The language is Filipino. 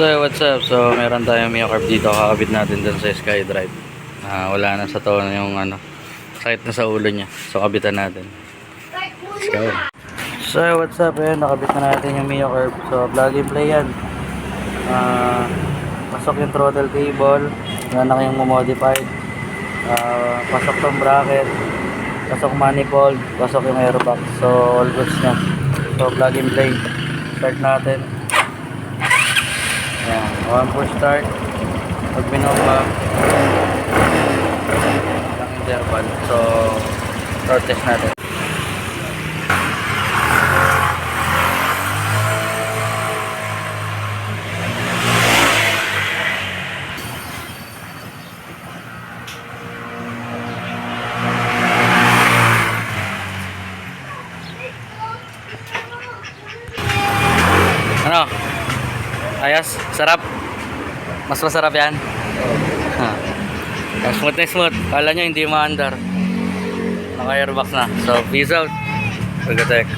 So what's up? So meron tayong Mio Carb dito, kakabit natin dun sa SkyDrive. Wala na sa tono yung sakit na sa ulo niya. So kabitan natin. Let's go. So what's up? Ayan, nakabit na natin yung Mio Carb. So plug and play yan. Pasok yung throttle cable. Yan na kayong modified. Pasok tong bracket. Pasok manifold. Pasok yung airbox. So all goods na. So plug and play. Start natin. Ayan, one push start. Pag binoma ang interval. So road test natin. Ano? Ayos? Sarap? Mas masarap yan? Smooth na smooth. Kala nyo hindi ma-under. Naka-airbox na. So, peace out. Pagkatek.